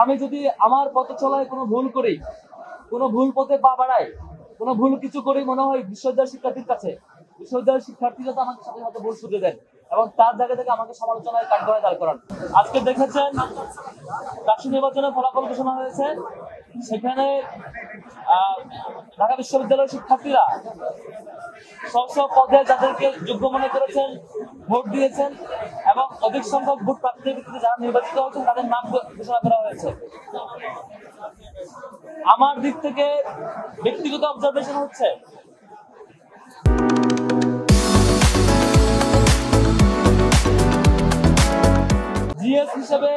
আমি যদি আমার পথ চলায় কোনো ভুল করি, কোনো ভুল পথে পা বাড়াই, কোনো ভুল কিছু করি, মনে হয় বিশ্ববিদ্যালয়ের শিক্ষার্থীর কাছে, বিশ্ববিদ্যালয়ের শিক্ষার্থীরা তো আমাকে সাথে সাথে ভুল শুধরে দেন এবং তার জায়গা থেকে আমাকে সমালোচনায় কাঠগড়ায় দাঁড় করান। আজকে দেখেছেন রাষ্ট্রীয় নির্বাচনের ফলাফল ঘোষণা হয়েছে, সেখানে ঢাকা বিশ্ববিদ্যালয়ের শিক্ষার্থীরা সব পদে যাদেরকে যোগ্য মনে করেছেন ভোট দিয়েছেন এবং অধিক সংখ্যক ভোট প্রাপ্তির ভিত্তিতে যারা নির্বাচিত হয়েছেন তাদের নাম ঘোষণা করা হয়েছে। আমার দিক থেকে ব্যক্তিগত অবজারভেশন হচ্ছে জিএস হিসেবে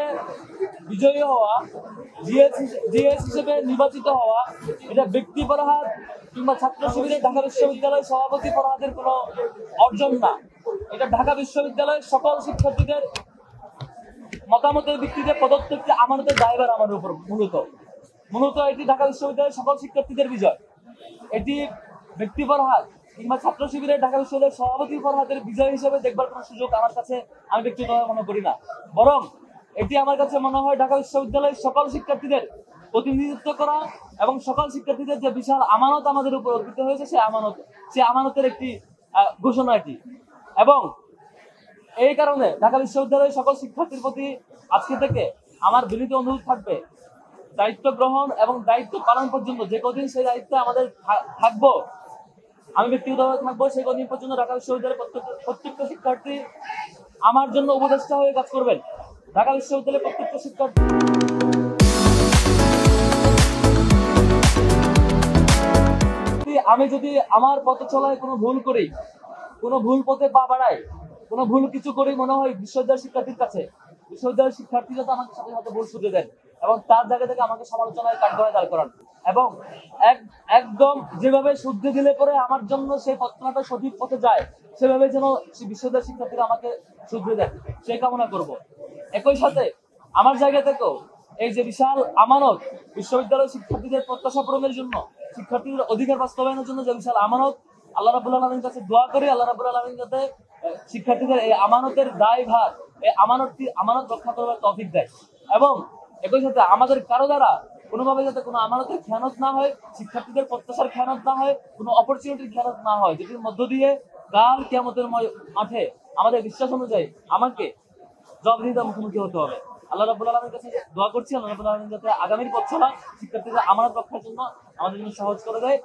বিজয়ী হওয়া, জিএস হিসেবে নির্বাচিত হওয়া এটা ব্যক্তি ফরহাদ কিংবা ছাত্র শিবিরের ঢাকা বিশ্ববিদ্যালয় সভাপতি ফরহাদের কোনো অর্জন না। এটা ঢাকা বিশ্ববিদ্যালয়ের সকল শিক্ষার্থীদের মতামতের ভিত্তিতে প্রদত্ত একটি আমানতের দায়ভার আমাদের উপর। মূলত এটি ঢাকা বিশ্ববিদ্যালয়ের সকল শিক্ষার্থীদের বিজয়। এটি ব্যক্তি ফরহাদ কিংবা ছাত্র শিবিরের ঢাকা বিশ্ববিদ্যালয়ের সভাপতি ফরহাদের বিজয় হিসেবে দেখবার কোনো সুযোগ আমার কাছে আমি ব্যক্তিগতভাবে মনে করি না, বরং এটি আমার কাছে মনে হয় ঢাকা বিশ্ববিদ্যালয়ের সকল শিক্ষার্থীদের প্রতিনিধিত্ব করা এবং সকল শিক্ষার্থীদের যে বিশাল আমানত আমাদের উপর অর্পিত হয়েছে সেই আমানতের একটি ঘোষণা এটি। এবং এই কারণে ঢাকা বিশ্ববিদ্যালয়ের সকল শিক্ষার্থীর প্রতি আজকে থেকে আমার বিনীত অনুরোধ থাকবে, দায়িত্ব গ্রহণ এবং দায়িত্ব পালন পর্যন্ত যে কদিন সেই দায়িত্বে আমাদের থাকবো, আমি ব্যক্তিগতভাবে থাকবো, সেই কদিন পর্যন্ত ঢাকা বিশ্ববিদ্যালয়ের প্রত্যেকটা শিক্ষার্থী আমার জন্য উপদেষ্টা হয়ে কাজ করবেন। ঢাকা বিশ্ববিদ্যালয়ের প্রত্যেকটা শিক্ষার্থী আমি যদি আমার পথ চলায় কোনো ভুল করি, কোনো ভুল পথে পা বাড়াই, কোনো ভুল কিছু করি, মনে হয় বিশ্ববিদ্যালয়ের শিক্ষার্থীর কাছে, বিশ্ববিদ্যালয়ের শিক্ষার্থীরা তো আমাকে সাথে সাথে ভুল শুধরে দেন এবং তার জায়গা থেকে আমাকে সমালোচনায় কাঠগড়ায় দাঁড় করান এবং একদম যেভাবে শুদ্ধি দিলে পরে আমার জন্য সেই পথটা সঠিক পথে যায়, সেভাবে যেন বিশ্ববিদ্যালয়ের শিক্ষার্থীরা আমাকে শুধরে দেন, সেই কামনা করব। একই সাথে আমার জায়গা থেকেও এই যে বিশাল আমানত, বিশ্ববিদ্যালয়ের শিক্ষার্থীদের প্রত্যাশা পূরণের জন্য, শিক্ষার্থীদের অধিকার বাস্তবায়নের জন্য যে বিশাল আমানত, আল্লাহ রাব্বুল আলামিনের কাছে দোয়া করি আল্লাহ রাব্বুল আলামিন যাতে শিক্ষার্থীদের এই আমানতের দায়ভার, এই আমানত রক্ষা করবার তৌফিক দেয় এবং একই সাথে আমাদের কারো দ্বারা কোনোভাবে যাতে কোনো আমানতের খেয়ানত না হয়, শিক্ষার্থীদের প্রত্যাশার খেয়ানত না হয়, কোনো অপরচুনিটির খেয়ানত না হয়, যেটির মধ্য দিয়ে কাল কিয়ামতের মাঠে আমাদের বিশ্বাস অনুযায়ী আমাকে জবাবদিহিতার মুখোমুখি হতে হবে। আল্লাহ রাব্বুল আলামিনের কাছে দোয়া করছি আল্লাহ রাব্বুল আলামিন যাতে আগামীর পথ চলা শিক্ষার্থীদের আমানত রক্ষার জন্য আমাদের জন্য সহজ করে দেয়।